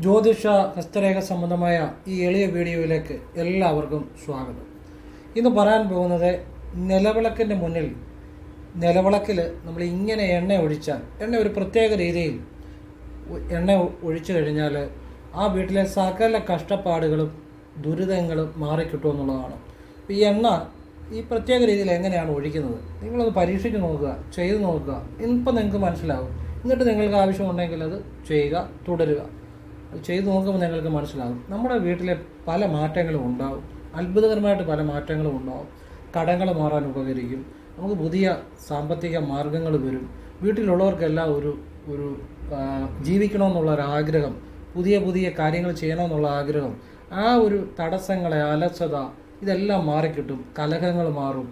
ജ്യോതിഷ ഹസ്തരേഖ സംബന്ധമായ ഈ എളിയ വീഡിയോയിലേക്ക് എല്ലാവർക്കും സ്വാഗതം. ഇന്ന് പറയാൻ പോകുന്നത് നിലവിളക്കിൻ്റെ മുന്നിൽ നിലവിളക്കിൽ നമ്മൾ ഇങ്ങനെ എണ്ണ ഒഴിച്ചാൽ, എണ്ണ ഒരു പ്രത്യേക രീതിയിൽ എണ്ണ ഒഴിച്ചു കഴിഞ്ഞാൽ ആ വീട്ടിലെ സകല കഷ്ടപ്പാടുകളും ദുരിതങ്ങളും മാറിക്കിട്ടുമെന്നുള്ളതാണ്. ഈ എണ്ണ ഈ പ്രത്യേക രീതിയിൽ എങ്ങനെയാണ് ഒഴിക്കുന്നത് നിങ്ങളത് പരീക്ഷിച്ച് നോക്കുക, ചെയ്ത് നോക്കുക. ഇപ്പം നിങ്ങൾക്ക് മനസ്സിലാവും. എന്നിട്ട് നിങ്ങൾക്ക് ആവശ്യമുണ്ടെങ്കിൽ അത് ചെയ്യുക, തുടരുക. അത് ചെയ്തു നോക്കുമ്പോൾ നിങ്ങൾക്ക് മനസ്സിലാകും. നമ്മുടെ വീട്ടിലെ പല മാറ്റങ്ങളും ഉണ്ടാവും, അത്ഭുതകരമായിട്ട് പല മാറ്റങ്ങളും ഉണ്ടാവും. കടങ്ങൾ മാറാൻ ഉപകരിക്കും, നമുക്ക് പുതിയ സാമ്പത്തിക മാർഗങ്ങൾ വരും. വീട്ടിലുള്ളവർക്കെല്ലാം ഒരു ജീവിക്കണമെന്നുള്ളൊരാഗ്രഹം, പുതിയ പുതിയ കാര്യങ്ങൾ ചെയ്യണമെന്നുള്ള ആഗ്രഹം, ആ ഒരു തടസ്സങ്ങളെ, അലസത ഇതെല്ലാം മാറിക്കിട്ടും, കലഹങ്ങൾ മാറും.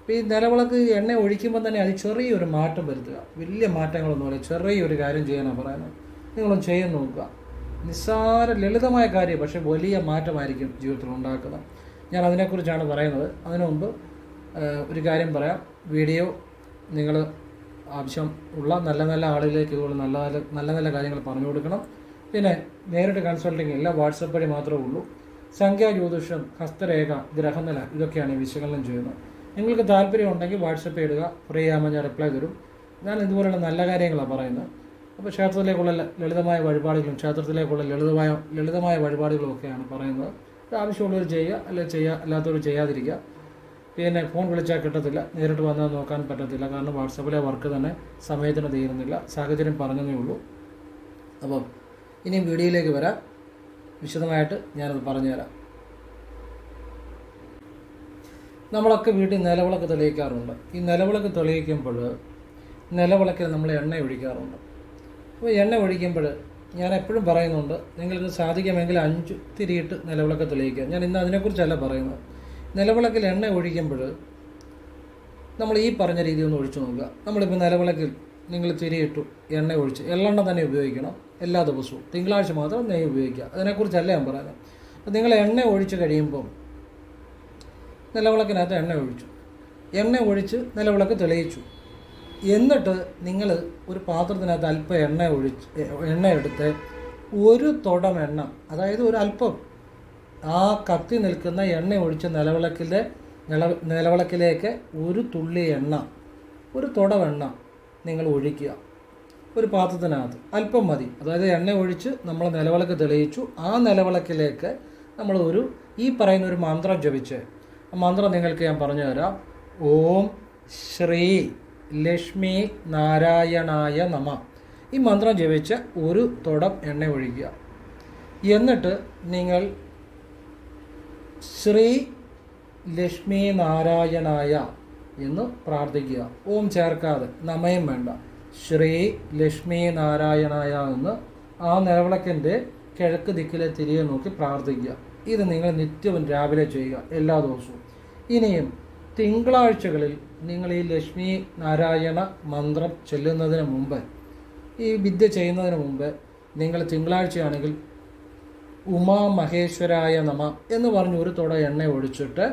ഇപ്പോൾ ഈ നിലവിളക്ക് എണ്ണ ഒഴിക്കുമ്പോൾ തന്നെ അത് ചെറിയൊരു മാറ്റം വരുത്തുക. വലിയ മാറ്റങ്ങളൊന്നുമില്ല, ചെറിയൊരു കാര്യം ചെയ്യാനാണ് പറയുന്നത്. നിങ്ങളും ചെയ്യാൻ നോക്കുക. നിസ്സാര ലളിതമായ കാര്യം, പക്ഷേ വലിയ മാറ്റമായിരിക്കും ജീവിതത്തിൽ ഉണ്ടാക്കുന്നത്. ഞാൻ അതിനെക്കുറിച്ചാണ് പറയുന്നത്. അതിനു മുമ്പ് ഒരു കാര്യം പറയാം. വീഡിയോ നിങ്ങൾ ആവശ്യം ഉള്ള നല്ല നല്ല ആളുകളിലേക്ക് ഇതുപോലെ നല്ല നല്ല കാര്യങ്ങൾ പറഞ്ഞു കൊടുക്കണം. പിന്നെ നേരിട്ട് കൺസൾട്ടിങ് ഇല്ല, വാട്സപ്പ് വഴി മാത്രമേ ഉള്ളൂ. സംഖ്യാ ജ്യോതിഷം, ഹസ്തരേഖ, ഗ്രഹനില ഇതൊക്കെയാണ് വിശകലനം ചെയ്യുന്നത്. നിങ്ങൾക്ക് താല്പര്യം ഉണ്ടെങ്കിൽ വാട്സപ്പ് ഇടുക, ഫ്രീ ആകുമ്പോൾ ഞാൻ റിപ്ലൈ തരും. ഞാൻ ഇതുപോലുള്ള നല്ല കാര്യങ്ങളാണ് പറയുന്നത്. അപ്പോൾ ക്ഷേത്രത്തിലേക്കുള്ള ലളിതമായ വഴിപാടുകളും ക്ഷേത്രത്തിലേക്കുള്ള ലളിതമായ വഴിപാടുകളും ഒക്കെയാണ് പറയുന്നത്. ഇത് ആവശ്യമുള്ളവർ ചെയ്യുക, അല്ലാത്തവർ ചെയ്യാതിരിക്കുക. പിന്നെ ഫോൺ വിളിച്ചാൽ കിട്ടത്തില്ല, നേരിട്ട് വന്നാൽ നോക്കാൻ പറ്റത്തില്ല. കാരണം വാട്സപ്പിലെ വർക്ക് തന്നെ സമയത്തിന് തീരുന്നില്ല, സാഹചര്യം പറഞ്ഞതേ ഉള്ളൂ. അപ്പം ഇനിയും വീഡിയോയിലേക്ക് വരാം, വിശദമായിട്ട് ഞാനത് പറഞ്ഞുതരാം. നമ്മളൊക്കെ വീട്ടിൽ നിലവിളക്ക് തെളിയിക്കാറുണ്ട്. ഈ നിലവിളക്ക് തെളിയിക്കുമ്പോൾ നിലവിളക്കിൽ നമ്മൾ എണ്ണ ഒഴിക്കാറുണ്ട്. അപ്പോൾ എണ്ണ ഒഴിക്കുമ്പോൾ ഞാൻ എപ്പോഴും പറയുന്നുണ്ട്, നിങ്ങൾക്ക് സാധിക്കുമെങ്കിൽ 5 തിരിയിട്ട് നിലവിളക്ക് തെളിയിക്കുക. ഞാൻ ഇന്ന് അതിനെക്കുറിച്ചല്ല പറയുന്നത്. നിലവിളക്കിൽ എണ്ണ ഒഴിക്കുമ്പോൾ നമ്മൾ ഈ പറഞ്ഞ രീതി ഒന്ന് ഒഴിച്ചു നോക്കുക. നമ്മളിപ്പോൾ നിലവിളക്കിൽ നിങ്ങൾ തിരിയിട്ടു, എണ്ണ ഒഴിച്ച്, എള്ളെണ്ണ തന്നെ ഉപയോഗിക്കണം എല്ലാ ദിവസവും. തിങ്കളാഴ്ച മാത്രം നെയ്യ് ഉപയോഗിക്കുക. അതിനെക്കുറിച്ചല്ല ഞാൻ പറയുന്നത്. അപ്പോൾ നിങ്ങൾ എണ്ണ ഒഴിച്ച് കഴിയുമ്പം നിലവിളക്കിനകത്ത് എണ്ണ ഒഴിച്ച് നിലവിളക്ക് തെളിയിച്ചു. എന്നിട്ട് നിങ്ങൾ ഒരു പാത്രത്തിനകത്ത് അല്പം എണ്ണ എടുത്ത് ഒരു തുടം എണ്ണ, അതായത് ഒരു അല്പം ആ കത്തി നിൽക്കുന്ന എണ്ണ ഒഴിച്ച് നിലവിളക്കിലേക്ക് ഒരു തുള്ളി എണ്ണ, ഒരു തുടം എണ്ണ നിങ്ങൾ ഒഴിക്കുക. ഒരു പാത്രത്തിനകത്ത് അല്പം മതി. അതായത് എണ്ണ ഒഴിച്ച് നമ്മൾ നിലവിളക്ക് തെളിയിച്ചു. ആ നിലവിളക്കിലേക്ക് നമ്മൾ ഈ പറയുന്ന ഒരു മന്ത്രം ജപിച്ച്, ആ മന്ത്രം നിങ്ങൾക്ക് ഞാൻ പറഞ്ഞു തരാം. ഓം ശ്രീ ലക്ഷ്മി നാരായണായ നമ. ഈ മന്ത്രം ജപിച്ച് ഒരു തുടം എണ്ണ ഒഴിക്കുക. എന്നിട്ട് നിങ്ങൾ ശ്രീ ലക്ഷ്മി നാരായണായ എന്ന് പ്രാർത്ഥിക്കുക. ഓം ചേർക്കാതെ, നമയും വേണ്ട. ശ്രീ ലക്ഷ്മി നാരായണായ എന്ന് ആ നിലവിളക്കിൻ്റെ കിഴക്ക് ദിക്കിലെ തിരികെ നോക്കി പ്രാർത്ഥിക്കുക. ഇത് നിങ്ങൾ നിത്യവും രാവിലെ ചെയ്യുക, എല്ലാ ദിവസവും. ഇനിയും തിങ്കളാഴ്ചകളിൽ നിങ്ങൾ ഈ ലക്ഷ്മി നാരായണ മന്ത്രം ചൊല്ലുന്നതിന് മുമ്പ്, ഈ വിദ്യ ചെയ്യുന്നതിന് മുമ്പ് നിങ്ങൾ തിങ്കളാഴ്ചയാണെങ്കിൽ ഉമാ മഹേശ്വരായ നമ എന്ന് പറഞ്ഞ് ഒരു തുട എണ്ണ ഒഴിച്ചിട്ട്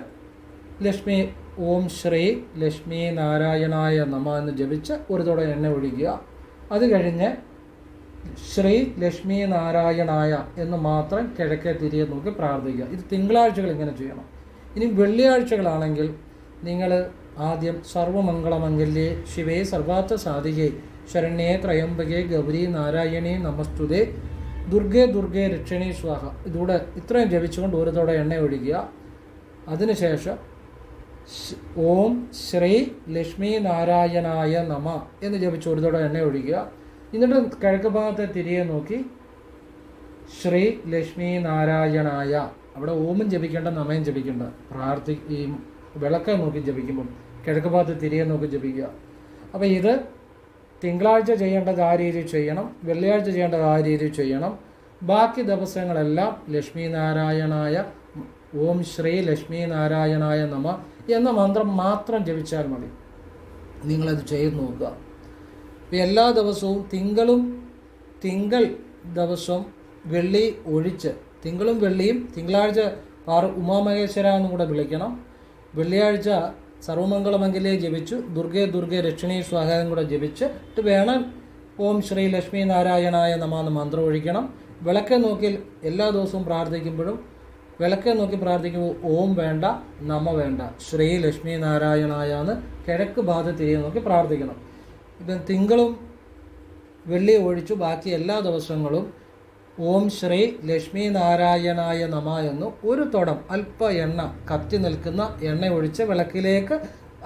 ഓം ശ്രീ ലക്ഷ്മി നാരായണായ നമ എന്ന് ജപിച്ച് ഒരു തുട എണ്ണ ഒഴിക്കുക. അത് കഴിഞ്ഞ് ശ്രീ ലക്ഷ്മി നാരായണായ എന്ന് മാത്രം കിഴക്കേ തിരികെ നോക്കി പ്രാർത്ഥിക്കുക. ഇത് തിങ്കളാഴ്ചകൾ ഇങ്ങനെ ചെയ്യണം. ഇനി വെള്ളിയാഴ്ചകളാണെങ്കിൽ നിങ്ങൾ ആദ്യം സർവമംഗളമംഗല്യേ ശിവേ സർവാർത്ഥ സാധികേ ശരണ്യേ ത്രയംബകേ ഗൗരി നാരായണീ നമസ്തുതേ ദുർഗേ രക്ഷണീ സ്വാഹ. ഇതൂടെ ഇത്രയും ജപിച്ചുകൊണ്ട് ഒരു തവണ എണ്ണ ഒഴിക്കുക. അതിനുശേഷം ഓം ശ്രീ ലക്ഷ്മി നാരായണായ നമ എന്ന് ജപിച്ച് ഒരു തവണ എണ്ണ ഒഴിക്കുക. എന്നിട്ട് കിഴക്ക് ഭാഗത്തെ തിരികെ നോക്കി ശ്രീ ലക്ഷ്മി നാരായണായ, അവിടെ ഓമും ജപിക്കേണ്ട, നമയും ജപിക്കേണ്ട. ഈ വിളക്ക് നോക്കി ജപിക്കുമ്പം കിഴക്ക് ഭാഗത്ത് തിരികെ നോക്കി ജപിക്കുക. അപ്പോൾ ഇത് തിങ്കളാഴ്ച ചെയ്യേണ്ടത് ആ രീതിയിൽ ചെയ്യണം, വെള്ളിയാഴ്ച ചെയ്യേണ്ടത് ആ രീതിയിൽ ചെയ്യണം. ബാക്കി ദിവസങ്ങളെല്ലാം ലക്ഷ്മി നാരായണായ, ഓം ശ്രീ ലക്ഷ്മി നാരായണായ നമ എന്ന മന്ത്രം മാത്രം ജപിച്ചാൽ മതി. നിങ്ങളത് ചെയ്ത് നോക്കുക. എല്ലാ ദിവസവും തിങ്കൾ ദിവസം വെള്ളി ഒഴിച്ച്, തിങ്കളും വെള്ളിയും തിങ്കളാഴ്ച ഉമാമഹേശ്വര എന്നും കൂടെ വിളിക്കണം. വെള്ളിയാഴ്ച സർവമംഗളമംഗല്യേ ജപിച്ചു ദുർഗേ രക്ഷണീ സ്വാഹായും കൂടെ ജപിച്ചിട്ട് വേണം ഓം ശ്രീ ലക്ഷ്മി നാരായണായ നമ എന്ന് മന്ത്രം ഒഴിക്കണം. വിളക്കെ നോക്കി എല്ലാ ദിവസവും പ്രാർത്ഥിക്കുമ്പോഴും വിളക്കെ നോക്കി പ്രാർത്ഥിക്കുമ്പോൾ ഓം വേണ്ട, നമ വേണ്ട, ശ്രീ ലക്ഷ്മി നാരായണായ എന്ന് കിഴക്ക് ഭാഗത്ത് തിരികെ നോക്കി പ്രാർത്ഥിക്കണം. ഇപ്പം തിങ്കളും വെള്ളി ഒഴിച്ചു ബാക്കി എല്ലാ ദിവസങ്ങളും ഓം ശ്രീ ലക്ഷ്മി നാരായണായ നമ എന്ന് ഒരു തുടം അല്പ എണ്ണ, കത്തി നിൽക്കുന്ന എണ്ണ ഒഴിച്ച് വിളക്കിലേക്ക്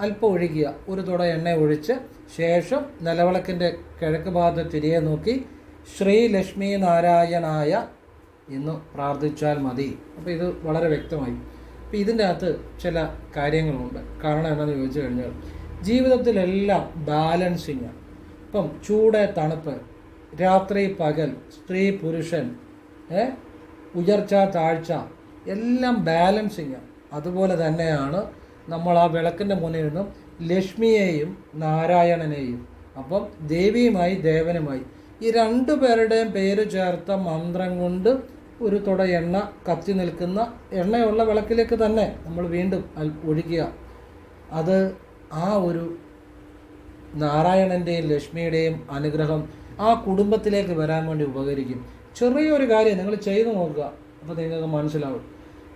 അല്പം ഒഴിക്കുക. ഒരു തുട എണ്ണ ഒഴിച്ച് ശേഷം നിലവിളക്കിൻ്റെ കിഴക്ക് ഭാഗത്ത് തിരികെ നോക്കി ശ്രീ ലക്ഷ്മി നാരായണായ എന്ന് പ്രാർത്ഥിച്ചാൽ മതി. അപ്പോൾ ഇത് വളരെ വ്യക്തമായി. അപ്പോൾ ഇതിൻ്റെ അകത്ത് ചില കാര്യങ്ങളുണ്ട്. കാരണം എന്താണെന്ന് ചോദിച്ചു കഴിഞ്ഞാൽ ജീവിതത്തിലെല്ലാം ബാലൻസിങ്. ഇപ്പം ചൂട് തണുപ്പ്, രാത്രി പകൽ, സ്ത്രീ പുരുഷൻ, ഉയർച്ച താഴ്ച, എല്ലാം ബാലൻസിങ്. അതുപോലെ തന്നെയാണ് നമ്മൾ ആ വിളക്കിൻ്റെ മുന്നിൽ നിന്നും ലക്ഷ്മിയെയും നാരായണനെയും, അപ്പം ദേവിയുമായി ദേവനുമായി ഈ രണ്ടു പേരുടെയും പേര് ചേർത്ത മന്ത്രം കൊണ്ട് ഒരു തുട എണ്ണ, കത്തി നിൽക്കുന്ന എണ്ണയുള്ള വിളക്കിലേക്ക് തന്നെ നമ്മൾ വീണ്ടും ഒഴിക്കുക. അത് ആ ഒരു നാരായണൻ്റെയും ലക്ഷ്മിയുടെയും അനുഗ്രഹം ആ കുടുംബത്തിലേക്ക് വരാൻ വേണ്ടി ഉപകരിക്കും. ചെറിയൊരു കാര്യം നിങ്ങൾ ചെയ്തു നോക്കുക, അപ്പോൾ നിങ്ങൾക്ക് മനസ്സിലാവും.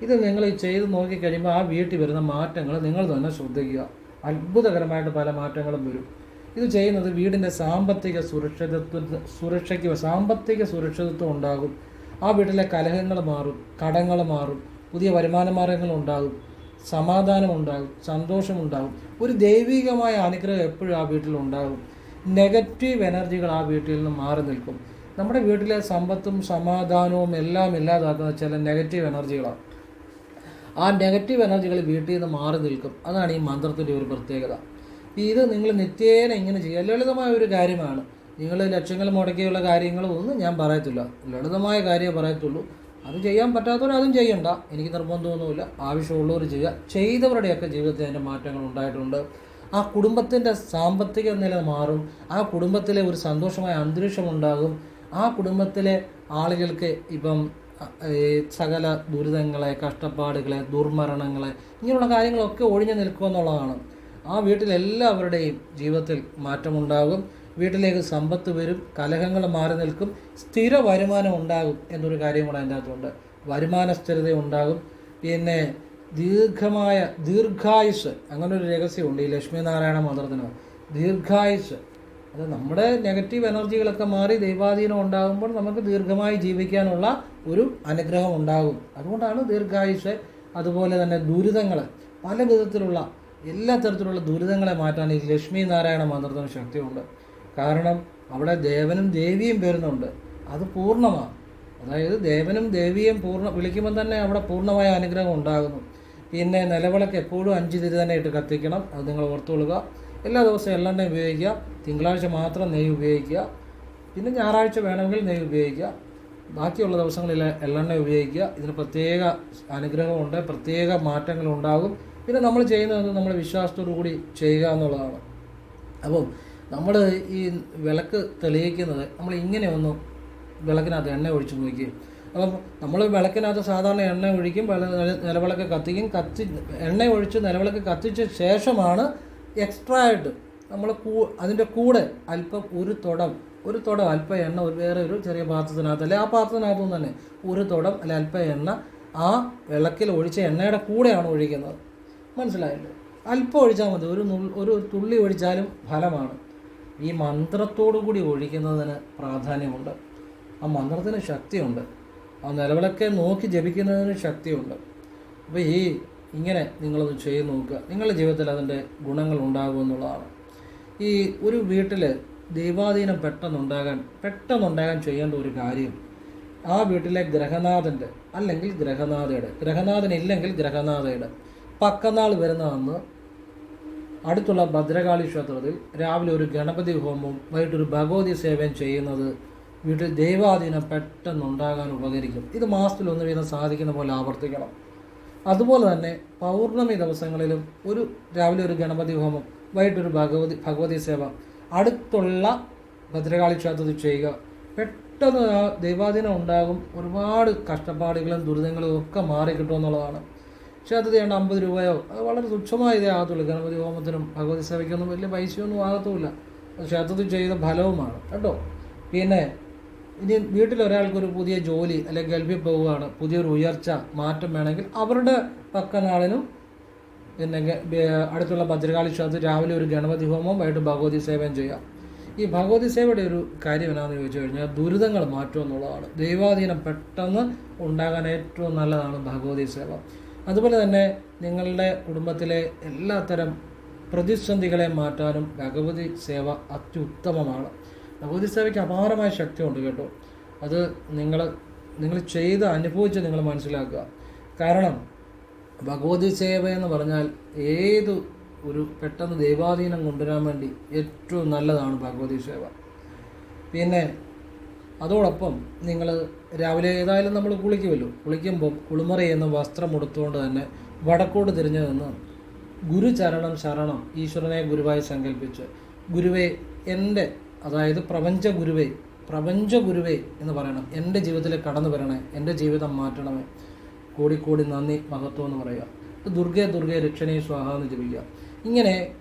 ഇത് നിങ്ങൾ ചെയ്ത് നോക്കിക്കഴിയുമ്പോൾ ആ വീട്ടിൽ വരുന്ന മാറ്റങ്ങൾ നിങ്ങൾ തന്നെ ശ്രദ്ധിക്കുക. അത്ഭുതകരമായിട്ട് പല മാറ്റങ്ങളും വരും. ഇത് ചെയ്യുന്നത് വീടിൻ്റെ സാമ്പത്തിക സുരക്ഷിതത്വം ഉണ്ടാകും. ആ വീട്ടിലെ കലഹങ്ങൾ മാറും, കടങ്ങൾ മാറും, പുതിയ വരുമാന മാർഗങ്ങൾ ഉണ്ടാകും, സമാധാനമുണ്ടാകും, സന്തോഷമുണ്ടാകും. ഒരു ദൈവികമായ അനുഗ്രഹം എപ്പോഴും ആ വീട്ടിലുണ്ടാകും. നെഗറ്റീവ് എനർജികൾ ആ വീട്ടിൽ നിന്ന് മാറി നിൽക്കും. നമ്മുടെ വീട്ടിലെ സമ്പത്തും സമാധാനവും എല്ലാം ഇല്ലാതാക്കുന്ന ചില നെഗറ്റീവ് എനർജികളാണ്. ആ നെഗറ്റീവ് എനർജികൾ വീട്ടിൽ നിന്ന് മാറി നിൽക്കും. അതാണ് ഈ മന്ത്രത്തിൻ്റെ ഒരു പ്രത്യേകത. ഇത് നിങ്ങൾ നിത്യേന ഇങ്ങനെ ചെയ്യുക. ലളിതമായ ഒരു കാര്യമാണ്. നിങ്ങൾ ലക്ഷങ്ങൾ മുടക്കിയുള്ള കാര്യങ്ങളൊന്നും ഞാൻ പറയത്തില്ല. ലളിതമായ കാര്യമേ പറയത്തുള്ളൂ. അത് ചെയ്യാൻ പറ്റാത്തവർ അതും ചെയ്യണ്ട, എനിക്ക് നിർബന്ധമൊന്നുമില്ല. ആവശ്യമുള്ളവർ ചെയ്യുക. ചെയ്തവരുടെയൊക്കെ ജീവിതത്തിൽ അതിൻ്റെ മാറ്റങ്ങൾ ഉണ്ടായിട്ടുണ്ട്. ആ കുടുംബത്തിൻ്റെ സാമ്പത്തിക നില മാറും. ആ കുടുംബത്തിലെ ഒരു സന്തോഷമായ അന്തരീക്ഷം ഉണ്ടാകും. ആ കുടുംബത്തിലെ ആളുകൾക്ക് ഇപ്പം സകല ദുരിതങ്ങളെ, കഷ്ടപ്പാടുകളെ, ദുർമരണങ്ങളെ, ഇങ്ങനെയുള്ള കാര്യങ്ങളൊക്കെ ഒഴിഞ്ഞു നിൽക്കുമെന്നുള്ളതാണ്. ആ വീട്ടിലെല്ലാവരുടെയും ജീവിതത്തിൽ മാറ്റമുണ്ടാകും. വീട്ടിലേക്ക് സമ്പത്ത് വരും, കലഹങ്ങൾ മാറി നിൽക്കും, സ്ഥിര വരുമാനം ഉണ്ടാകും എന്നൊരു കാര്യം കൂടെ അതിൻ്റെ അകത്തുണ്ട്. വരുമാന സ്ഥിരത ഉണ്ടാകും. പിന്നെ ദീർഘായുസ്, അങ്ങനൊരു രഹസ്യമുണ്ട് ഈ ലക്ഷ്മി നാരായണ മന്ത്രത്തിന്. ദീർഘായുസ്, അത് നമ്മുടെ നെഗറ്റീവ് എനർജികളൊക്കെ മാറി ദൈവാധീനം ഉണ്ടാകുമ്പോൾ നമുക്ക് ദീർഘമായി ജീവിക്കാനുള്ള ഒരു അനുഗ്രഹം ഉണ്ടാകും. അതുകൊണ്ടാണ് ദീർഘായുസ്. അതുപോലെ തന്നെ ദുരിതങ്ങൾ, പല വിധത്തിലുള്ള എല്ലാ തരത്തിലുള്ള ദുരിതങ്ങളെ മാറ്റാൻ ഈ ലക്ഷ്മി നാരായണ മന്ത്രത്തിന് ശക്തിയുണ്ട്. കാരണം അവിടെ ദേവനും ദേവിയും വരുന്നുണ്ട്. അത് പൂർണ്ണമാണ്. അതായത് ദേവനും ദേവിയും വിളിക്കുമ്പോൾ തന്നെ അവിടെ പൂർണ്ണമായ അനുഗ്രഹം ഉണ്ടാകുന്നു. പിന്നെ നിലവിളക്ക് എപ്പോഴും 5 തിരി തന്നെ ഇട്ട് കത്തിക്കണം. അത് നിങ്ങൾ ഓർത്തുകൊള്ളുക. എല്ലാ ദിവസവും എള്ളെണ്ണ ഉപയോഗിക്കുക. തിങ്കളാഴ്ച മാത്രം നെയ്യ് ഉപയോഗിക്കുക. പിന്നെ ഞായറാഴ്ച വേണമെങ്കിൽ നെയ്യ് ഉപയോഗിക്കുക. ബാക്കിയുള്ള ദിവസങ്ങളിൽ എള്ളെണ്ണ ഉപയോഗിക്കുക. ഇതിന് പ്രത്യേക അനുഗ്രഹമുണ്ട്, പ്രത്യേക മാറ്റങ്ങളുണ്ടാകും. പിന്നെ നമ്മൾ ചെയ്യുന്നത് നമ്മൾ വിശ്വാസത്തോടു കൂടി ചെയ്യുക എന്നുള്ളതാണ്. അപ്പം നമ്മൾ ഈ വിളക്ക് തെളിയിക്കുന്നത് നമ്മൾ ഇങ്ങനെ ഒന്ന് വിളക്കിനകത്ത് എണ്ണ ഒഴിച്ച് നോക്കി. അപ്പം നമ്മൾ വിളക്കിനകത്ത് സാധാരണ എണ്ണ ഒഴിക്കും, നിലവിളക്ക് കത്തിക്കും. എണ്ണ ഒഴിച്ച് നിലവിളക്ക് കത്തിച്ച ശേഷമാണ് എക്സ്ട്രാ ആയിട്ട് നമ്മൾ അതിൻ്റെ കൂടെ അല്പം ഒരു തുടം അല്പം എണ്ണ വേറെ ഒരു ചെറിയ പാത്രത്തിനകത്ത്, അല്ലെ ആ പാത്രത്തിനകത്തുനിന്ന് തന്നെ ഒരു തുടം അല്ലെ അല്പം എണ്ണ ആ വിളക്കിൽ ഒഴിച്ച എണ്ണയുടെ കൂടെയാണ് ഒഴിക്കുന്നത്. മനസ്സിലായല്ലോ? അല്പം ഒഴിച്ചാൽ മതി. ഒരു തുള്ളി ഒഴിച്ചാലും ഫലമാണ്. ഈ മന്ത്രത്തോടു കൂടി ഒഴിക്കുന്നതിന് പ്രാധാന്യമുണ്ട്. ആ മന്ത്രത്തിന് ശക്തിയുണ്ട്. ആ നിലവിളക്കെ നോക്കി ജപിക്കുന്നതിന് ശക്തിയുണ്ട്. അപ്പോൾ ഇങ്ങനെ നിങ്ങളത് ചെയ്ത് നോക്കുക. നിങ്ങളുടെ ജീവിതത്തിൽ അതിൻ്റെ ഗുണങ്ങൾ ഉണ്ടാകുമെന്നുള്ളതാണ്. ഈ ഒരു വീട്ടിൽ ദൈവാധീനം പെട്ടെന്നുണ്ടാകാൻ ചെയ്യേണ്ട ഒരു കാര്യം, ആ വീട്ടിലെ ഗ്രഹനാഥൻ്റെ അല്ലെങ്കിൽ ഗ്രഹനാഥനില്ലെങ്കിൽ ഗ്രഹനാഥയുടെ പക്കനാൾ വരുന്ന അന്ന് അടുത്തുള്ള ഭദ്രകാളി ക്ഷേത്രത്തിൽ രാവിലെ ഒരു ഗണപതി ഹോമവും വൈകിട്ടൊരു ഭഗവതി സേവയും ചെയ്യുന്നത് വീട്ടിൽ ദൈവാധീനം പെട്ടെന്നുണ്ടാകാൻ ഉപകരിക്കും. ഇത് മാസത്തിലൊന്ന് വീതം സാധിക്കുന്ന പോലെ ആവർത്തിക്കണം. അതുപോലെ തന്നെ പൗർണമി ദിവസങ്ങളിലും രാവിലെ ഒരു ഗണപതി ഹോമം, വൈകിട്ടൊരു ഭഗവതി സേവ അടുത്തുള്ള ഭദ്രകാളി ക്ഷേത്രത്തിൽ ചെയ്യുക. പെട്ടെന്ന് ദൈവാധീനം ഉണ്ടാകും. ഒരുപാട് കഷ്ടപ്പാടുകളും ദുരിതങ്ങളും ഒക്കെ മാറിക്കിട്ടുമെന്നുള്ളതാണ്. ക്ഷേത്രത്തിൽ ചെയ്യേണ്ട 50 രൂപയോ, അത് വളരെ തുച്ഛമായ ഇതേ ആകത്തുള്ളൂ. ഗണപതി ഹോമത്തിനും ഭഗവതി സേവയ്ക്കൊന്നും വലിയ പൈസയൊന്നും ആകത്തുമില്ല. ക്ഷേത്രത്തിൽ ചെയ്ത ഫലവുമാണ് കേട്ടോ. പിന്നെ ഇനി വീട്ടിലൊരാൾക്കൊരു പുതിയ ജോലി അല്ലെങ്കിൽ ഗൾഫിൽ പോവുകയാണ്, പുതിയൊരു ഉയർച്ച മാറ്റം വേണമെങ്കിൽ അവരുടെ പക്കനാളിനും പിന്നെ അടുത്തുള്ള ഭദ്രകാളി ക്ഷേത്രത്തിൽ രാവിലെ ഒരു ഗണപതി ഹോമം, വൈകിട്ട് ഭഗവതി സേവയും ചെയ്യാം. ഈ ഭഗവതി സേവയുടെ ഒരു കാര്യം എന്നാന്ന് ചോദിച്ചു കഴിഞ്ഞാൽ ദുരിതങ്ങൾ മാറ്റുക എന്നുള്ളതാണ്. ദൈവാധീനം പെട്ടെന്ന് ഉണ്ടാകാൻ ഏറ്റവും നല്ലതാണ് ഭഗവതി സേവ. അതുപോലെ തന്നെ നിങ്ങളുടെ കുടുംബത്തിലെ എല്ലാത്തരം പ്രതിസന്ധികളെ മാറ്റാനും ഭഗവതി സേവ അത്യുത്തമമാണ്. ഭഗവതി സേവയ്ക്ക് അപാരമായ ശക്തിയുണ്ട് കേട്ടോ. അത് നിങ്ങൾ ചെയ്ത് അനുഭവിച്ച് നിങ്ങൾ മനസ്സിലാക്കുക. കാരണം ഭഗവതി സേവ എന്ന് പറഞ്ഞാൽ ഏത് ഒരു പെട്ടെന്ന് ദൈവാധീനം കൊണ്ടുവരാൻ വേണ്ടി ഏറ്റവും നല്ലതാണ് ഭഗവതി സേവ. പിന്നെ അതോടൊപ്പം നിങ്ങൾ രാവിലെ ഏതായാലും നമ്മൾ കുളിക്കുമല്ലോ, കുളിക്കുമ്പോൾ കുളിമുറി എന്ന വസ്ത്രം ഉടുത്തുകൊണ്ട് തന്നെ വടക്കോട്ട് തിരിഞ്ഞു നിന്ന് ഗുരുചരണം ശരണം ഈശ്വരനെ ഗുരുവായി സങ്കല്പിച്ച് ഗുരുവേ എൻ്റെ, അതായത് പ്രപഞ്ച ഗുരുവേ എന്ന് പറയണം. എൻ്റെ ജീവിതത്തിൽ കടന്നു വരണേ, എൻ്റെ ജീവിതം മാറ്റണമേ, കോടി നന്ദി മഹത്വം എന്ന് പറയുക. ദുർഗേ രക്ഷണേ സ്വാഹ എന്ന് ജപിക്കുക. ഇങ്ങനെ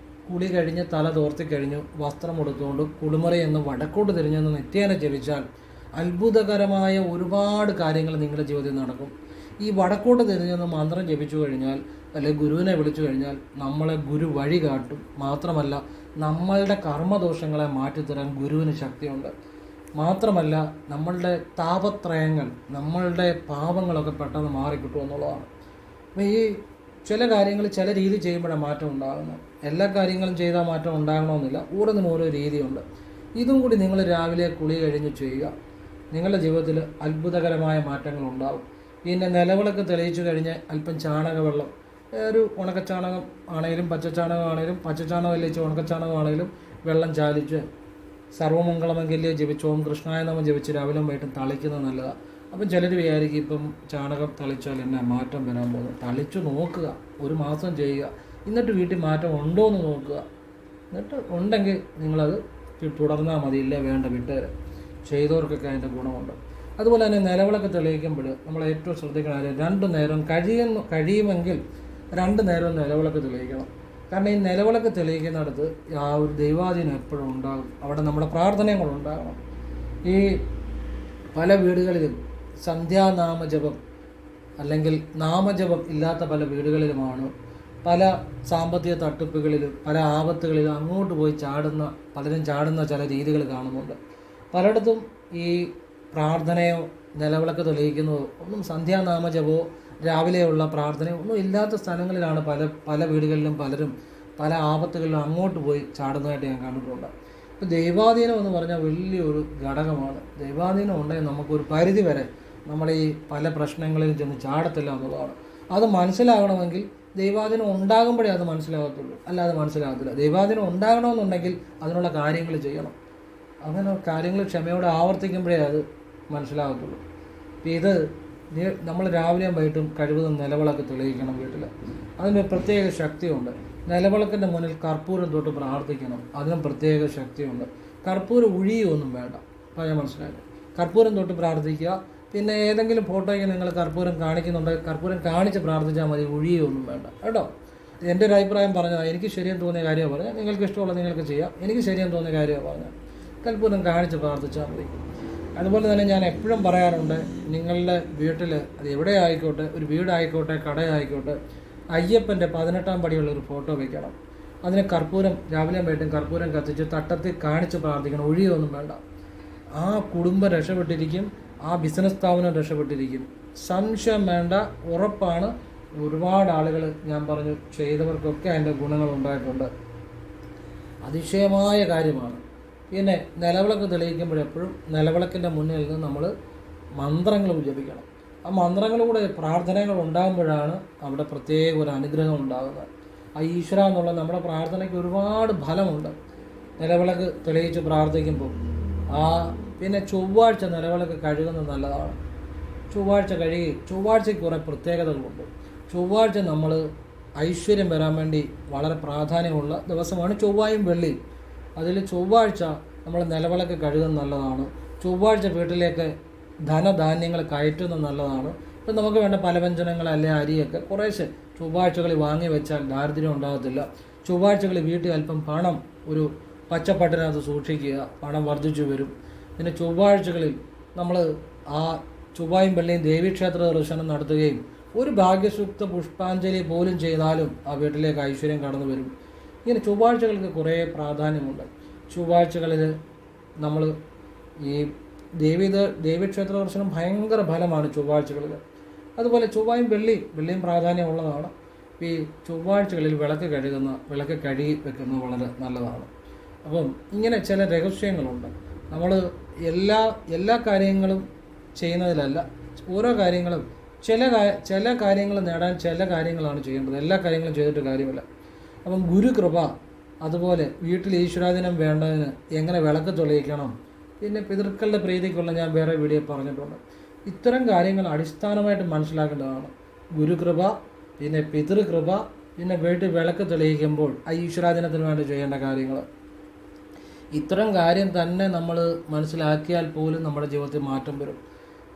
കുളി കഴിഞ്ഞ് തല തോർത്തി കഴിഞ്ഞു വസ്ത്രം ഉടുത്തുകൊണ്ട് കുളിമുറി എന്ന് വടക്കോട്ട് തിരിഞ്ഞെന്ന് നിത്യേന ജപിച്ചാൽ അത്ഭുതകരമായ ഒരുപാട് കാര്യങ്ങൾ നിങ്ങളുടെ ജീവിതത്തിൽ നടക്കും. ഈ വടക്കോട്ട് തിരിഞ്ഞെന്ന് മന്ത്രം ജപിച്ചു കഴിഞ്ഞാൽ അല്ലെങ്കിൽ ഗുരുവിനെ വിളിച്ചു കഴിഞ്ഞാൽ നമ്മളെ ഗുരു വഴി കാട്ടും. മാത്രമല്ല നമ്മളുടെ കർമ്മദോഷങ്ങളെ മാറ്റിത്തരാൻ ഗുരുവിന് ശക്തിയുണ്ട്. മാത്രമല്ല നമ്മളുടെ താപത്രയങ്ങൾ, നമ്മളുടെ പാപങ്ങളൊക്കെ പെട്ടെന്ന് മാറിക്കിട്ടും എന്നുള്ളതാണ്. അപ്പോൾ ഈ ചില കാര്യങ്ങൾ ചില രീതി ചെയ്യുമ്പോഴാണ് മാറ്റം ഉണ്ടാകുന്നത്. എല്ലാ കാര്യങ്ങളും ചെയ്താൽ മാറ്റം ഉണ്ടാകണമെന്നില്ല, ഓരോന്നിനും ഓരോ രീതിയുണ്ട്. ഇതും കൂടി നിങ്ങൾ രാവിലെ കുളി കഴിഞ്ഞ് ചെയ്യുക, നിങ്ങളുടെ ജീവിതത്തിൽ അത്ഭുതകരമായ മാറ്റങ്ങൾ ഉണ്ടാകും. പിന്നെ നിലവിളക്ക് തെളിയിച്ചു കഴിഞ്ഞ് അല്പം ചാണകവെള്ളം, ഒരു ഉണക്കച്ചാണകം ആണെങ്കിലും പച്ചച്ചാണകം ആണെങ്കിലും, പച്ചച്ചാണകം അല്ലെങ്കിൽ ഉണക്കച്ചാണകം ആണെങ്കിലും വെള്ളം ചാലിച്ച് സർവമംഗളമംഗല്യ ജപിച്ച് ഓം കൃഷ്ണായ നമഃ ജപിച്ച് രാവിലെ വൈകിട്ടും തളിക്കുന്നത് നല്ലതാണ്. അപ്പം ചിലർ വിചാരിക്കും ഇപ്പം ചാണകം തളിച്ചാൽ എന്നാ മാറ്റം വരാൻ പോകുന്നത്. തളിച്ചു നോക്കുക, ഒരു മാസം ചെയ്യുക, എന്നിട്ട് വീട്ടിൽ മാറ്റം ഉണ്ടോ എന്ന് നോക്കുക. എന്നിട്ട് ഉണ്ടെങ്കിൽ നിങ്ങളത് തുടർന്നാൽ മതി, ഇല്ലേ വേണ്ട വിട്ടുതരാം. ചെയ്തവർക്കൊക്കെ അതിൻ്റെ ഗുണമുണ്ട്. അതുപോലെ തന്നെ നിലവിളക്ക് തെളിയിക്കുമ്പോൾ നമ്മൾ ഏറ്റവും ശ്രദ്ധിക്കണം, 2 നേരം കഴിയുമെങ്കിൽ 2 നേരവും നിലവിളക്ക് തെളിയിക്കണം. കാരണം ഈ നിലവിളക്ക് തെളിയിക്കുന്നിടത്ത് ആ ഒരു ദൈവാധീനം എപ്പോഴും ഉണ്ടാകും. അവിടെ നമ്മുടെ പ്രാർത്ഥനകളുണ്ടാകണം. ഈ പല വീടുകളിലും സന്ധ്യാനാമജപം അല്ലെങ്കിൽ നാമജപം ഇല്ലാത്ത പല വീടുകളിലുമാണ് പല സാമ്പത്തിക തട്ടിപ്പുകളിലും പല ആപത്തുകളിലും അങ്ങോട്ട് പോയി പലരും ചാടുന്ന ചില രീതികൾ കാണുന്നുണ്ട്. പലയിടത്തും ഈ പ്രാർത്ഥനയോ നിലവിളക്ക് തെളിയിക്കുന്നതോ ഒന്നും സന്ധ്യാനാമജപമോ രാവിലെയുള്ള പ്രാർത്ഥനയോ ഒന്നും ഇല്ലാത്ത സ്ഥലങ്ങളിലാണ് പല വീടുകളിലും പലരും പല ആപത്തുകളിലും അങ്ങോട്ട് പോയി ചാടുന്നതായിട്ട് ഞാൻ കണ്ടിട്ടുണ്ട്. ഇപ്പോൾ ദൈവാധീനം എന്ന് പറഞ്ഞാൽ വലിയൊരു ഘടകമാണ്. ദൈവാധീനം ഉണ്ടെങ്കിൽ നമുക്കൊരു പരിധി വരെ നമ്മൾ ഈ പല പ്രശ്നങ്ങളിലും ചെന്ന് ചാടത്തില്ല എന്നുള്ളതാണ്. അത് മനസ്സിലാകണമെങ്കിൽ ദൈവാധീനം ഉണ്ടാകുമ്പോഴേ അത് മനസ്സിലാകത്തുള്ളൂ, അല്ലാതെ മനസ്സിലാകത്തില്ല. ദൈവാധീനം ഉണ്ടാകണമെന്നുണ്ടെങ്കിൽ അതിനുള്ള കാര്യങ്ങൾ ചെയ്യണം. അങ്ങനെ കാര്യങ്ങൾ ക്ഷമയോടെ ആവർത്തിക്കുമ്പോഴേ അത് മനസ്സിലാകത്തുള്ളൂ. ഇത് നമ്മൾ രാവിലെയും വൈകിട്ടും കഴിവതും നിലവിളക്ക് തെളിയിക്കണം വീട്ടിൽ. അതിന് പ്രത്യേക ശക്തിയുണ്ട്. നിലവിളക്കിൻ്റെ മുന്നിൽ കർപ്പൂരം തൊട്ട് പ്രാർത്ഥിക്കണം, അതിനും പ്രത്യേക ശക്തിയുണ്ട്. കർപ്പൂരം ഒഴിയൊന്നും വേണ്ട, പറയാൻ മനസ്സിലായില്ല. കർപ്പൂരം തൊട്ട് പ്രാർത്ഥിക്കുക. പിന്നെ ഏതെങ്കിലും ഫോട്ടോയ്ക്ക് നിങ്ങൾ കർപ്പൂരം കാണിക്കുന്നുണ്ടെങ്കിൽ കർപ്പൂരം കാണിച്ച് പ്രാർത്ഥിച്ചാൽ മതി, ഒഴിയൊന്നും വേണ്ട കേട്ടോ. എൻ്റെ ഒരു അഭിപ്രായം പറഞ്ഞതാണ്, എനിക്ക് ശരിയെന്ന് തോന്നിയ കാര്യമാണ് പറഞ്ഞാൽ, നിങ്ങൾക്ക് ഇഷ്ടമുള്ളത് നിങ്ങൾക്ക് ചെയ്യാം. എനിക്ക് ശരിയെന്ന് തോന്നിയ കാര്യമാണ് പറഞ്ഞാൽ കർപ്പൂരം കാണിച്ച് പ്രാർത്ഥിച്ചാൽ മതി. അതുപോലെ തന്നെ ഞാൻ എപ്പോഴും പറയാറുണ്ട്, നിങ്ങളുടെ വീട്ടിൽ അത് എവിടെ ആയിക്കോട്ടെ, ഒരു വീടായിക്കോട്ടെ കടയായിക്കോട്ടെ, അയ്യപ്പൻ്റെ 18-ാം പടിയുള്ളൊരു ഫോട്ടോ വയ്ക്കണം. അതിന് കർപ്പൂരം രാവിലെയും വൈകിട്ടും കർപ്പൂരം കത്തിച്ച് തട്ടത്തിൽ കാണിച്ച് പ്രാർത്ഥിക്കണം, ഒഴിയൊന്നും വേണ്ട. ആ കുടുംബം രക്ഷപ്പെട്ടിരിക്കും, ആ ബിസിനസ് സ്ഥാപനം രക്ഷപ്പെട്ടിരിക്കും, സംശയം വേണ്ട, ഉറപ്പാണ്. ഒരുപാട് ആളുകൾ ഞാൻ പറഞ്ഞു ചെയ്തവർക്കൊക്കെ അതിൻ്റെ ഗുണങ്ങൾ ഉണ്ടായിട്ടുണ്ട്. അതിശയമായ കാര്യമാണ്. പിന്നെ നിലവിളക്ക് തെളിയിക്കുമ്പോഴെപ്പോഴും നിലവിളക്കിൻ്റെ മുന്നിൽ നിന്ന് നമ്മൾ മന്ത്രങ്ങൾ ജപിക്കണം. ആ മന്ത്രങ്ങളിലൂടെ പ്രാർത്ഥനകൾ ഉണ്ടാകുമ്പോഴാണ് അവിടെ പ്രത്യേക ഒരു അനുഗ്രഹം ഉണ്ടാകുന്നത്. ആ ഈശ്വര എന്നുള്ള നമ്മുടെ പ്രാർത്ഥനയ്ക്ക് ഒരുപാട് ഫലമുണ്ട് നിലവിളക്ക് തെളിയിച്ച് പ്രാർത്ഥിക്കുമ്പോൾ. പിന്നെ ചൊവ്വാഴ്ച നിലവിളക്ക് കഴുകുന്നത് നല്ലതാണ്. ചൊവ്വാഴ്ചയ്ക്ക് കുറേ പ്രത്യേകതകളുണ്ട്. ചൊവ്വാഴ്ച നമ്മൾ ഐശ്വര്യം വരാൻ വേണ്ടി വളരെ പ്രാധാന്യമുള്ള ദിവസമാണ് ചൊവ്വായും വെള്ളിയും. അതിൽ ചൊവ്വാഴ്ച നമ്മൾ നിലവിളക്ക് കഴുകുന്നത് നല്ലതാണ്. ചൊവ്വാഴ്ച വീട്ടിലേക്ക് ധനധാന്യങ്ങൾ കയറ്റുന്നത് നല്ലതാണ്. ഇപ്പം നമുക്ക് വേണ്ട പലവ്യഞ്ജനങ്ങൾ അല്ലെങ്കിൽ അരിയൊക്കെ കുറേശ്ശെ ചൊവ്വാഴ്ചകളിൽ വാങ്ങി വെച്ചാൽ ദാരിദ്ര്യം ഉണ്ടാകത്തില്ല. ചൊവ്വാഴ്ചകളിൽ വീട്ടിൽ അല്പം പണം, ഒരു പച്ചപ്പട്ടിനകത്ത് സൂക്ഷിക്കുക, പണം വർദ്ധിച്ചു വരും. പിന്നെ ചൊവ്വാഴ്ചകളിൽ നമ്മൾ ആ ചൊവ്വായും വെള്ളിയും ദേവീക്ഷേത്ര ദർശനം നടത്തുകയും ഒരു ഭാഗ്യസൂക്ത പുഷ്പാഞ്ജലി പോലും ചെയ്താലും ആ വീട്ടിലേക്ക് ഐശ്വര്യം കടന്നു വരും. ഇങ്ങനെ ചൊവ്വാഴ്ചകൾക്ക് കുറേ പ്രാധാന്യമുണ്ട്. ചൊവ്വാഴ്ചകളിൽ നമ്മൾ ഈ ദേവീക്ഷേത്ര ദർശനം ഭയങ്കര ഫലമാണ് ചൊവ്വാഴ്ചകളിൽ. അതുപോലെ ചൊവ്വായും വെള്ളിയും പ്രാധാന്യമുള്ളതാണ്. ഈ ചൊവ്വാഴ്ചകളിൽ വിളക്ക് കഴുകി വെക്കുന്നത് വളരെ നല്ലതാണ്. അപ്പം ഇങ്ങനെ ചില രഹസ്യങ്ങളുണ്ട്. നമ്മൾ എല്ലാ കാര്യങ്ങളും ചെയ്യുന്നതിലല്ല, ഓരോ കാര്യങ്ങളും ചില കാര്യങ്ങൾ നേടാൻ ചില കാര്യങ്ങളാണ് ചെയ്യേണ്ടത്. എല്ലാ കാര്യങ്ങളും ചെയ്തിട്ട് കാര്യമില്ല. അപ്പം ഗുരുകൃപ, അതുപോലെ വീട്ടിൽ ഈശ്വരാധീനം വേണ്ടതിന് എങ്ങനെ വിളക്ക് തെളിയിക്കണം, പിന്നെ പിതൃക്കളുടെ പ്രീതിക്കുള്ള ഞാൻ വേറെ വീഡിയോ പറഞ്ഞിട്ടുണ്ട്. ഇത്തരം കാര്യങ്ങൾ അടിസ്ഥാനമായിട്ട് മനസ്സിലാക്കേണ്ടതാണ്. ഗുരുകൃപ, പിന്നെ പിതൃകൃപ, പിന്നെ വീട്ടിൽ വിളക്ക് തെളിയിക്കുമ്പോൾ ആ ഈശ്വരാധീനത്തിന് വേണ്ടി ചെയ്യേണ്ട കാര്യങ്ങൾ. ഇത്തരം കാര്യം തന്നെ നമ്മൾ മനസ്സിലാക്കിയാൽ പോലും നമ്മുടെ ജീവിതത്തിൽ മാറ്റം വരും.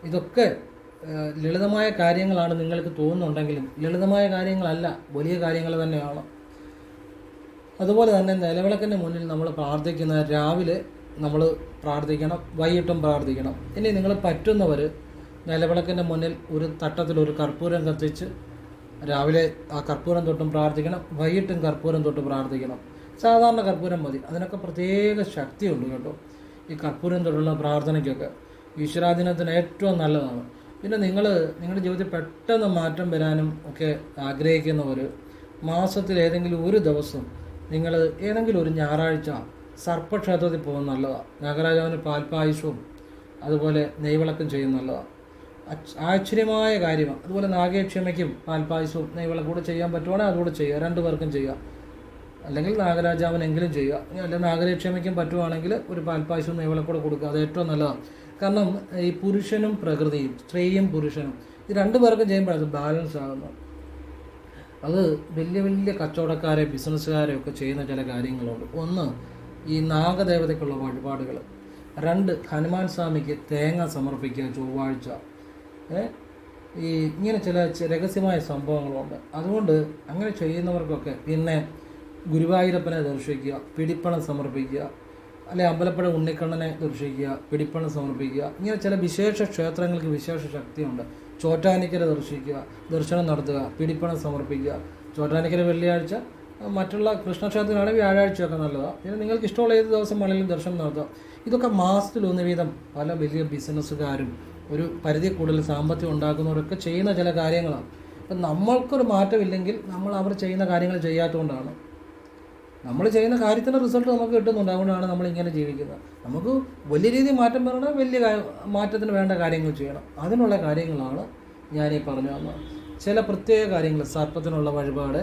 ഇതൊക്കെ ലളിതമായ കാര്യങ്ങളാണ് നിങ്ങൾക്ക് തോന്നുന്നുണ്ടെങ്കിലും ലളിതമായ കാര്യങ്ങളല്ല, വലിയ കാര്യങ്ങൾ തന്നെയാണ്. അതുപോലെ തന്നെ നിലവിളക്കിൻ്റെ മുന്നിൽ നമ്മൾ പ്രാർത്ഥിക്കുന്ന രാവിലെ നമ്മൾ പ്രാർത്ഥിക്കണം, വൈകിട്ടും പ്രാർത്ഥിക്കണം. ഇനി നിങ്ങൾ പറ്റുന്നവർ നിലവിളക്കിൻ്റെ മുന്നിൽ ഒരു തട്ടത്തിൽ ഒരു കർപ്പൂരം കത്തിച്ച് രാവിലെ ആ കർപ്പൂരം തൊട്ടും പ്രാർത്ഥിക്കണം, വൈകിട്ടും കർപ്പൂരം തൊട്ട് പ്രാർത്ഥിക്കണം. സാധാരണ കർപ്പൂരം മതി, അതിനൊക്കെ പ്രത്യേക ശക്തിയുണ്ട് കേട്ടോ. ഈ കർപ്പൂരം തൊട്ടുള്ള പ്രാർത്ഥനയ്ക്കൊക്കെ ഈശ്വരാധീനത്തിന് ഏറ്റവും നല്ലതാണ്. പിന്നെ നിങ്ങളുടെ ജീവിതത്തിൽ പെട്ടെന്ന് മാറ്റം വരാനും ഒക്കെ ആഗ്രഹിക്കുന്നവർ മാസത്തിൽ ഏതെങ്കിലും ഒരു ദിവസം നിങ്ങൾ ഏതെങ്കിലും ഒരു ഞായറാഴ്ച സർപ്പക്ഷേത്രത്തിൽ പോകുന്നത് നല്ലതാണ്. നാഗരാജാവിന് പാൽപ്പായസവും അതുപോലെ നെയ്വിളക്കും ചെയ്യുന്നത് നല്ലതാണ്. ആശ്ചര്യമായ കാര്യമാണ്. അതുപോലെ നാഗേക്ഷമയ്ക്കും പാൽപ്പായസവും നെയ്വിളക്കും കൂടെ ചെയ്യാൻ പറ്റുവാണെങ്കിൽ അതുകൂടെ ചെയ്യുക, 2 പേർക്കും ചെയ്യുക. അല്ലെങ്കിൽ നാഗരാജാവിനെങ്കിലും ചെയ്യുക. അല്ലെങ്കിൽ നാഗരക്ഷമയ്ക്കും പറ്റുവാണെങ്കിൽ ഒരു പാൽപ്പായസവും നെയ്വിളക്കൂടെ കൊടുക്കുക, അത് ഏറ്റവും നല്ലതാണ്. കാരണം ഈ പുരുഷനും പ്രകൃതിയും, സ്ത്രീയും പുരുഷനും, ഇത് 2 പേർക്കും ചെയ്യുമ്പോൾ അത് ബാലൻസ് ആകുന്നു. അത് വലിയ കച്ചവടക്കാരെ, ബിസിനസ്സുകാരെ ഒക്കെ ചെയ്യുന്ന ചില കാര്യങ്ങളുണ്ട്. ഒന്ന്, ഈ നാഗദേവതയ്ക്കുള്ള വഴിപാടുകൾ. 2, ഹനുമാൻ സ്വാമിക്ക് തേങ്ങ സമർപ്പിക്കുക ചൊവ്വാഴ്ച. ഇങ്ങനെ ചില രഹസ്യമായ സംഭവങ്ങളുണ്ട്. അതുകൊണ്ട് അങ്ങനെ ചെയ്യുന്നവർക്കൊക്കെ പിന്നെ ഗുരുവായൂരപ്പനെ ദർശിക്കുക, പിടിപ്പണം സമർപ്പിക്കുക, അല്ലെ അമ്പലപ്പുഴ ഉണ്ണിക്കണ്ണനെ ദർശിക്കുക, പിടിപ്പണം സമർപ്പിക്കുക. ഇങ്ങനെ ചില വിശേഷ ക്ഷേത്രങ്ങൾക്ക് വിശേഷ ശക്തിയുണ്ട്. ചോറ്റാനിക്കര ദർശനം നടത്തുക, പിടിപ്പണം സമർപ്പിക്കുക. ചോറ്റാനിക്കര വെള്ളിയാഴ്ച, മറ്റുള്ള കൃഷ്ണക്ഷേത്രത്തിനാണെങ്കിൽ വ്യാഴാഴ്ചയൊക്കെ നല്ലതാണ്. പിന്നെ നിങ്ങൾക്ക് ഇഷ്ടമുള്ള ഏത് ദിവസം വേണമെങ്കിലും ദർശനം നടത്തുക. ഇതൊക്കെ മാസത്തിലൊന്ന് വീതം പല വലിയ ബിസിനസ്സുകാരും ഒരു പരിധി കൂടുതൽ സാമ്പത്തികം ഉണ്ടാക്കുന്നവരൊക്കെ ചെയ്യുന്ന ചില കാര്യങ്ങളാണ്. അപ്പം നമ്മൾക്കൊരു മാറ്റമില്ലെങ്കിൽ നമ്മൾ അവർ ചെയ്യുന്ന കാര്യങ്ങൾ ചെയ്യാത്തതുകൊണ്ടാണ്. നമ്മൾ ചെയ്യുന്ന കാര്യത്തിൻ്റെ റിസൾട്ട് നമുക്ക് കിട്ടുന്നുണ്ട്, അതുകൊണ്ടാണ് നമ്മളിങ്ങനെ ജീവിക്കുന്നത്. നമുക്ക് വലിയ രീതിയിൽ മാറ്റം വരണം, വലിയ മാറ്റത്തിന് വേണ്ട കാര്യങ്ങൾ ചെയ്യണം. അതിനുള്ള കാര്യങ്ങളാണ് ഞാനീ പറഞ്ഞു തന്നത്. ചില പ്രത്യേക കാര്യങ്ങൾ, സർപ്പത്തിനുള്ള വഴിപാട്,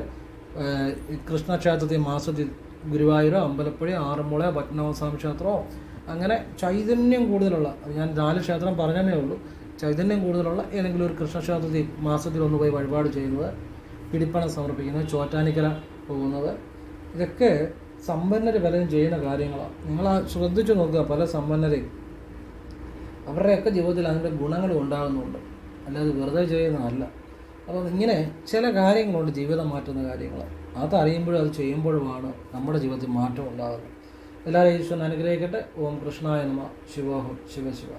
കൃഷ്ണക്ഷേത്രത്തിൽ മാസത്തിൽ ഗുരുവായൂരോ അമ്പലപ്പുഴയോ ആറന്മുളയോ പത്മനാഭസ്വാമി ക്ഷേത്രമോ, അങ്ങനെ ചൈതന്യം കൂടുതലുള്ള, ഞാൻ 4 ക്ഷേത്രം പറഞ്ഞതേ ഉള്ളൂ, ചൈതന്യം കൂടുതലുള്ള ഏതെങ്കിലും ഒരു കൃഷ്ണക്ഷേത്രത്തിൽ മാസത്തിൽ ഒന്ന് പോയി വഴിപാട് ചെയ്യുന്നത്, പിടിപ്പണം സമർപ്പിക്കുന്നത്, ചോറ്റാനിക്കര പോകുന്നത്, ഇതൊക്കെ സമ്പന്നർ പലരും ചെയ്യുന്ന കാര്യങ്ങളാണ്. നിങ്ങൾ ശ്രദ്ധിച്ചു നോക്കുക, പല സമ്പന്നരെയും അവരുടെയൊക്കെ ജീവിതത്തിൽ അതിൻ്റെ ഗുണങ്ങൾ ഉണ്ടാകുന്നുണ്ട്, അല്ലാതെ വെറുതെ ചെയ്യുന്നതല്ല. അപ്പോൾ ഇങ്ങനെ ചില കാര്യങ്ങളുണ്ട് ജീവിതം മാറ്റുന്ന കാര്യങ്ങൾ. അതറിയുമ്പോഴും അത് ചെയ്യുമ്പോഴുമാണ് നമ്മുടെ ജീവിതത്തിൽ മാറ്റം ഉണ്ടാകുന്നത്. എല്ലാവരും ഈശ്വരൻ അനുഗ്രഹിക്കട്ടെ. ഓം കൃഷ്ണായ നമഃ. ശിവോഹം. ശിവ ശിവ.